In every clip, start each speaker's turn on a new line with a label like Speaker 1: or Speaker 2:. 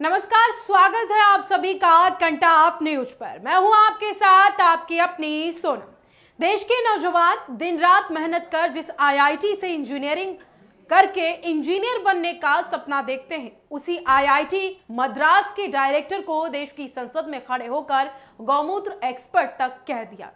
Speaker 1: नमस्कार, स्वागत है आप सभी का कंटाप न्यूज पर। मैं हूं आपके साथ आपकी अपनी सोनम। देश के नौजवान दिन रात मेहनत कर जिस आईआईटी से इंजीनियरिंग करके इंजीनियर बनने का सपना देखते हैं, उसी आईआईटी मद्रास के डायरेक्टर को देश की संसद में खड़े होकर गौमूत्र एक्सपर्ट तक कह दिया।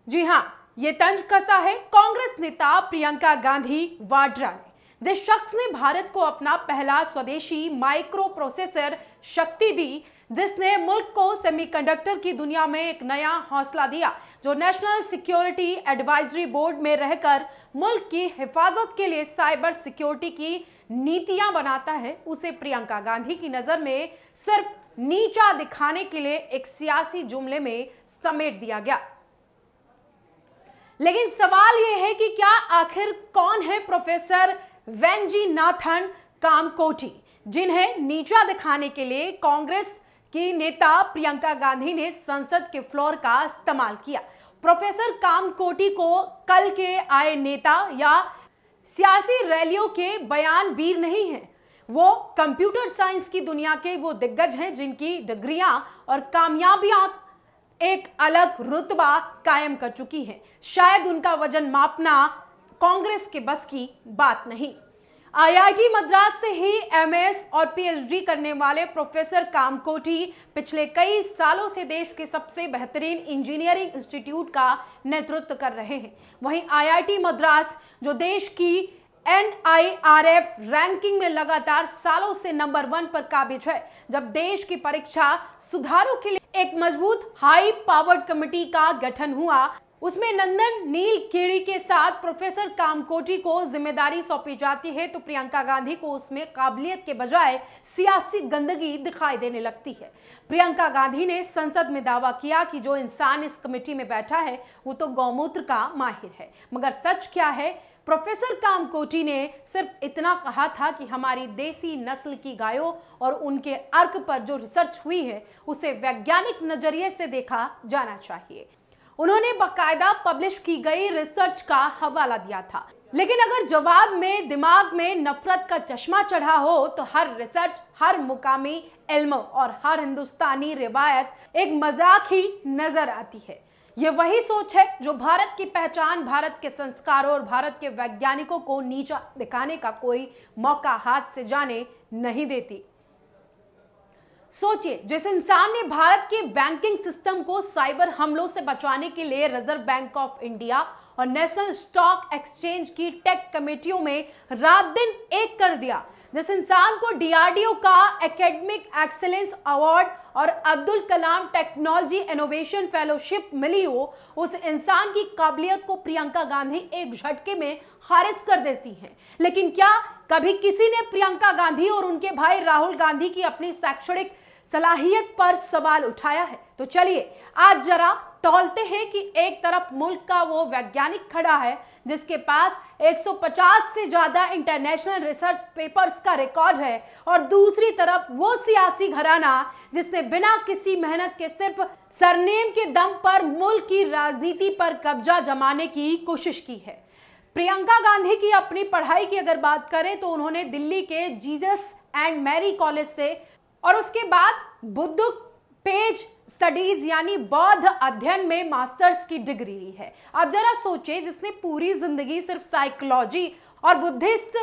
Speaker 1: जी हां, ये तंज कसा है कांग्रेस नेता प्रियंका गांधी वाड्रा ने। जिस शख्स ने भारत को अपना पहला स्वदेशी माइक्रो प्रोसेसर शक्ति दी, जिसने मुल्क को सेमीकंडक्टर की दुनिया में एक नया हौसला दिया, जो नेशनल सिक्योरिटी एडवाइजरी बोर्ड में रहकर मुल्क की हिफाजत के लिए साइबर सिक्योरिटी की नीतियां बनाता है, उसे प्रियंका गांधी की नजर में सिर्फ नीचा दिखाने के लिए एक सियासी जुमले में समेट दिया गया। लेकिन सवाल यह है कि क्या आखिर कौन है प्रोफेसर वैजयनाथन कामकोटी, जिन्हें नीचा दिखाने के लिए कांग्रेस की नेता प्रियंका गांधी ने संसद के फ्लोर का इस्तेमाल किया। प्रोफेसर कामकोटी को कल के आए नेता या सियासी रैलियों के बयान वीर नहीं है। वो कंप्यूटर साइंस की दुनिया के वो दिग्गज हैं जिनकी डिग्रियां और कामयाबियां एक अलग रुतबा कायम कर चुकी हैं। शायद उनका वजन मापना कांग्रेस के बस की बात नहीं। आईआईटी मद्रास से ही एमएस और पीएचडी करने वाले प्रोफेसर कामकोटी पिछले कई सालों से देश के सबसे बेहतरीन इंजीनियरिंग इंस्टीट्यूट का नेतृत्व कर रहे हैं। वहीं आईआईटी मद्रास, जो देश की NIRF रैंकिंग में लगातार सालों से नंबर 1 पर काबिज है, जब देश की परीक्षा सुधारों के लिए एक मजबूत हाई पावर्ड कमेटी का गठन हुआ, उसमें नंदन नीलकेणी के साथ प्रोफेसर कामकोटी को जिम्मेदारी सौंपी जाती है, तो प्रियंका गांधी को उसमें काबिलियत के बजाय सियासी गंदगी दिखाई देने लगती है। प्रियंका गांधी ने संसद में दावा किया कि जो इंसान इस कमेटी में बैठा है वो तो गौमूत्र का माहिर है। मगर सच क्या है? प्रोफेसर कामकोटी ने सिर्फ इतना कहा था कि हमारी देसी नस्ल की गायों और उनके अर्क पर जो रिसर्च हुई है उसे वैज्ञानिक नजरिए से देखा जाना चाहिए। उन्होंने बाकायदा पब्लिश की गई रिसर्च का हवाला दिया था। लेकिन अगर जवाब में दिमाग में नफरत का चश्मा चढ़ा हो तो हर रिसर्च, हर मुकामी इल्म और हर हिंदुस्तानी रिवायत एक मजाक ही नजर आती है। ये वही सोच है जो भारत की पहचान, भारत के संस्कारों और भारत के वैज्ञानिकों को नीचा दिखाने का कोई मौका हाथ से जाने नहीं देती। सोचिए, जिस इंसान ने भारत के बैंकिंग सिस्टम को साइबर हमलों से बचाने के लिए रिजर्व बैंक ऑफ इंडिया और नेशनल स्टॉक एक्सचेंज की टेक कमेटियों में रात दिन एक कर दिया, जिस इंसान को DRDO का एकेडमिक एक्सेलेंस अवार्ड और Abdul Kalam technology innovation fellowship मिली हो, उस इंसान की काबिलियत को प्रियंका गांधी एक झटके में खारिज कर देती हैं। लेकिन क्या कभी किसी ने प्रियंका गांधी और उनके भाई राहुल गांधी की अपनी शैक्षणिक सलाहियत पर सवाल उठाया है? तो चलिए आज जरा तौलते हैं कि एक तरफ मुल्क का वो वैज्ञानिक खड़ा है जिसके पास 150 से ज्यादा इंटरनेशनल रिसर्च पेपर्स का रिकॉर्ड है, और दूसरी तरफ वो सियासी घराना जिसने बिना किसी मेहनत के सिर्फ सरनेम के दम पर मुल्क की राजनीति पर कब्जा जमाने की कोशिश की है। प्रियंका गांधी की अपनी पढ़ाई की अगर बात करें तो उन्होंने दिल्ली के जीसस एंड मैरी कॉलेज से और उसके बाद बुद्ध पेज स्टडीज यानी बौद्ध अध्ययन में मास्टर्स की डिग्री ली है। अब जरा सोचे, जिसने पूरी जिंदगी सिर्फ साइकोलॉजी और बुद्धिस्ट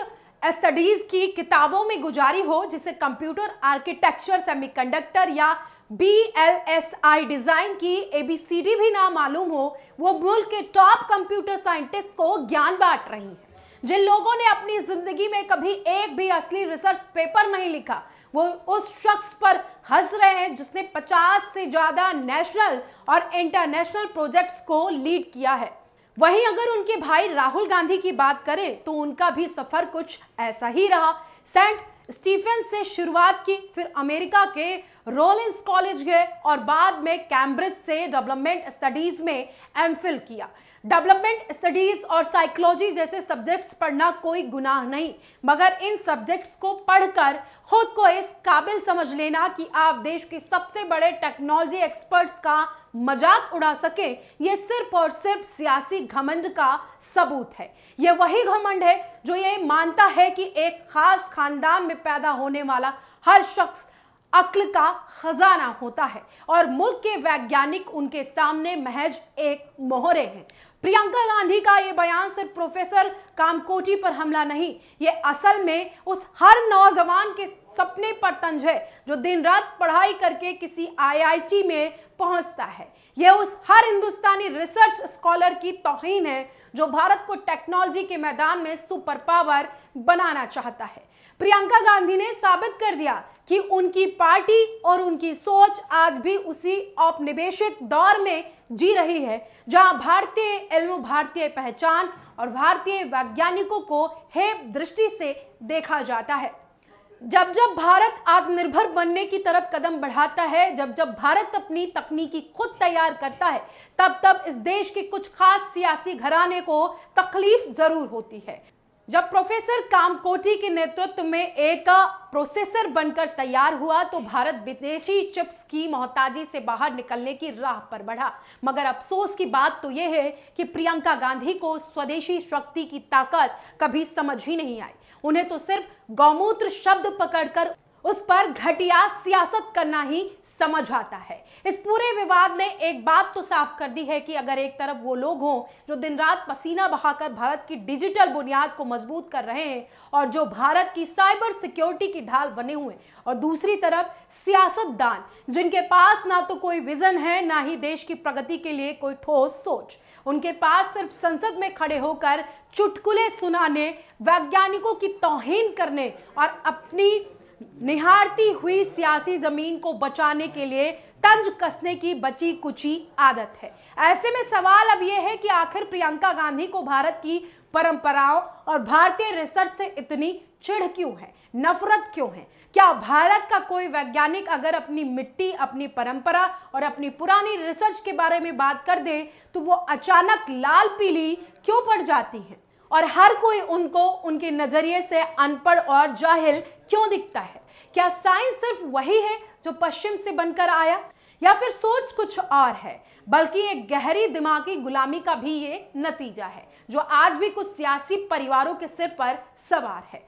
Speaker 1: स्टडीज की किताबों में गुजारी हो, जिसे कंप्यूटर आर्किटेक्चर, सेमीकंडक्टर या BLSI डिजाइन की ABCD भी ना मालूम हो, वो मुल्क के टॉप कंप्यूटर साइंटिस्ट को ज्ञान बांट रही है। जिन लोगों ने अपनी जिंदगी में कभी एक भी असली रिसर्च पेपर नहीं लिखा, वो उस शख्स पर हंस रहे हैं जिसने 50 से ज्यादा नेशनल और इंटरनेशनल प्रोजेक्ट्स को लीड किया है। वहीं अगर उनके भाई राहुल गांधी की बात करें तो उनका भी सफर कुछ ऐसा ही रहा। सेंट स्टीफन से शुरुआत की, फिर अमेरिका के रोलिंस कॉलेज गए और बाद में कैम्ब्रिज से डेवलपमेंट स्टडीज में MPhil किया। डेवलपमेंट स्टडीज और साइकोलॉजी जैसे सब्जेक्ट्स पढ़ना कोई गुनाह नहीं, मगर इन सब्जेक्ट्स को पढ़कर खुद को इस काबिल समझ लेना कि आप देश के सबसे बड़े टेक्नोलॉजी एक्सपर्ट्स का मजाक उड़ा सके, ये सिर्फ और सिर्फ सियासी घमंड का सबूत है। ये वही घमंड है जो ये मानता है कि एक खास खानदान में पैदा होने वाला हर शख्स अक्ल का खजाना होता है और मुल्क के वैज्ञानिक उनके सामने महज एक मोहरे हैं। प्रियंका गांधी का यह बयान सिर्फ प्रोफेसर कामकोटी पर हमला नहीं, ये असल में उस हर नौजवान के सपने पर तंज है जो दिन रात पढ़ाई करके किसी आईआईटी में पहुंचता है। यह उस हर हिंदुस्तानी रिसर्च स्कॉलर की तौहीन है जो भारत को टेक्नोलॉजी के मैदान में सुपर पावर बनाना चाहता है। प्रियंका गांधी ने साबित कर दिया कि उनकी पार्टी और उनकी सोच आज भी उसी औपनिवेशिक दौर में जी रही है जहां भारतीय इल्म, भारतीय पहचान और भारतीय वैज्ञानिकों को हेय दृष्टि से देखा जाता है। जब जब भारत आत्मनिर्भर बनने की तरफ कदम बढ़ाता है, जब जब भारत अपनी तकनीकी खुद तैयार करता है, तब तब इस देश के कुछ खास सियासी घराने को तकलीफ जरूर होती है। जब प्रोफेसर कामकोटी के नेतृत्व में एक प्रोसेसर बनकर तैयार हुआ तो भारत विदेशी चिप्स की मोहताजी से बाहर निकलने की राह पर बढ़ा। मगर अफसोस की बात तो यह है कि प्रियंका गांधी को स्वदेशी शक्ति की ताकत कभी समझ ही नहीं आई। उन्हें तो सिर्फ गौमूत्र शब्द पकड़कर उस पर घटिया सियासत करना ही समझ आता है। इस पूरे विवाद ने एक बात तो साफ कर दी है कि अगर एक तरफ वो लोग हों जो दिन रात पसीना बहाकर भारत की डिजिटल बुनियाद को मजबूत कर रहे हैं और जो भारत की साइबर सिक्योरिटी की ढाल बने हुए, और दूसरी तरफ सियासतदान जिनके पास ना तो कोई विजन है ना ही देश की प्रगति के लिए कोई ठोस सोच, उनके पास सिर्फ संसद में खड़े होकर चुटकुले सुनाने, वैज्ञानिकों की तौहीन करने और अपनी निहारती हुई सियासी जमीन को बचाने के लिए तंज कसने की बची कुची आदत है। ऐसे में सवाल अब यह है कि आखिर प्रियंका गांधी को भारत की परंपराओं और भारतीय रिसर्च से इतनी चिढ़ क्यों है, नफरत क्यों है? क्या भारत का कोई वैज्ञानिक अगर अपनी मिट्टी, अपनी परंपरा और अपनी पुरानी रिसर्च के बारे में बात कर दे तो वो अचानक लाल पीली क्यों पड़ जाती है और हर कोई उनको उनके नजरिए से अनपढ़ और जाहिल क्यों दिखता है? क्या साइंस सिर्फ वही है जो पश्चिम से बनकर आया, या फिर सोच कुछ और है, बल्कि एक गहरी दिमागी गुलामी का भी ये नतीजा है जो आज भी कुछ सियासी परिवारों के सिर पर सवार है।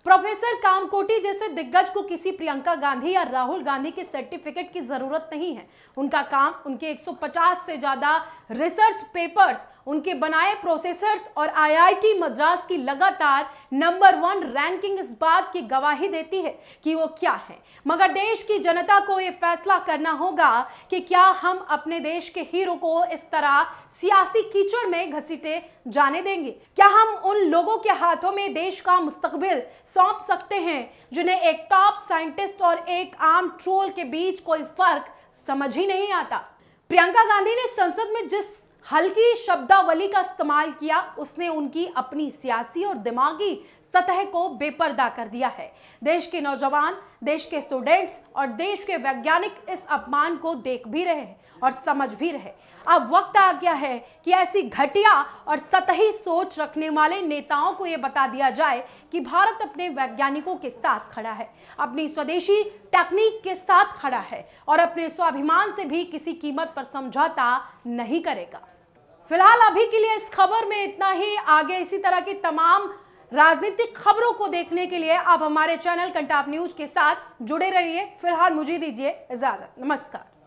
Speaker 1: प्रोफेसर कामकोटी जैसे दिग्गज को किसी प्रियंका गांधी या राहुल गांधी के सर्टिफिकेट की जरूरत नहीं है। उनका काम, उनके 150 से ज्यादा रिसर्च पेपर्स, उनके बनाए प्रोसेसर्स और आईआईटी मद्रास की लगातार नंबर 1 रैंकिंग इस बात की गवाही देती है कि वो क्या है। मगर देश की जनता को ये फैसला करना होगा कि क्या हम अपने देश के हीरो को इस तरह सियासी कीचड़ में घसीटे जाने देंगे? क्या हम उन लोगों के हाथों में देश का मुस्तकबिल सौंप सकते हैं जिन्हें एक टॉप साइंटिस्ट और एक आम ट्रोल के बीच कोई फर्क समझ ही नहीं आता? प्रियंका गांधी ने संसद में जिस हल्की शब्दावली का इस्तेमाल किया, उसने उनकी अपनी सियासी और दिमागी सतह को बेपर्दा कर दिया है। देश के नौजवान, देश के स्टूडेंट्स और देश के वैज्ञानिक इस अपमान को देख भी रहे हैं और समझ भी रहे। अब वक्त आ गया है कि ऐसी घटिया और सतही सोच रखने वाले नेताओं को यह बता दिया जाए कि भारत अपने वैज्ञानिकों के साथ खड़ा है, अपनी स्वदेशी टेक्निक के साथ खड़ा है और अपने स्वाभिमान से भी किसी कीमत पर समझौता नहीं करेगा। फिलहाल अभी के लिए इस खबर में इतना ही। आगे इसी तरह की तमाम राजनीतिक खबरों को देखने के लिए आप हमारे चैनल कंटाप न्यूज के साथ जुड़े रहिए। फिलहाल मुझे दीजिए इजाजत। नमस्कार।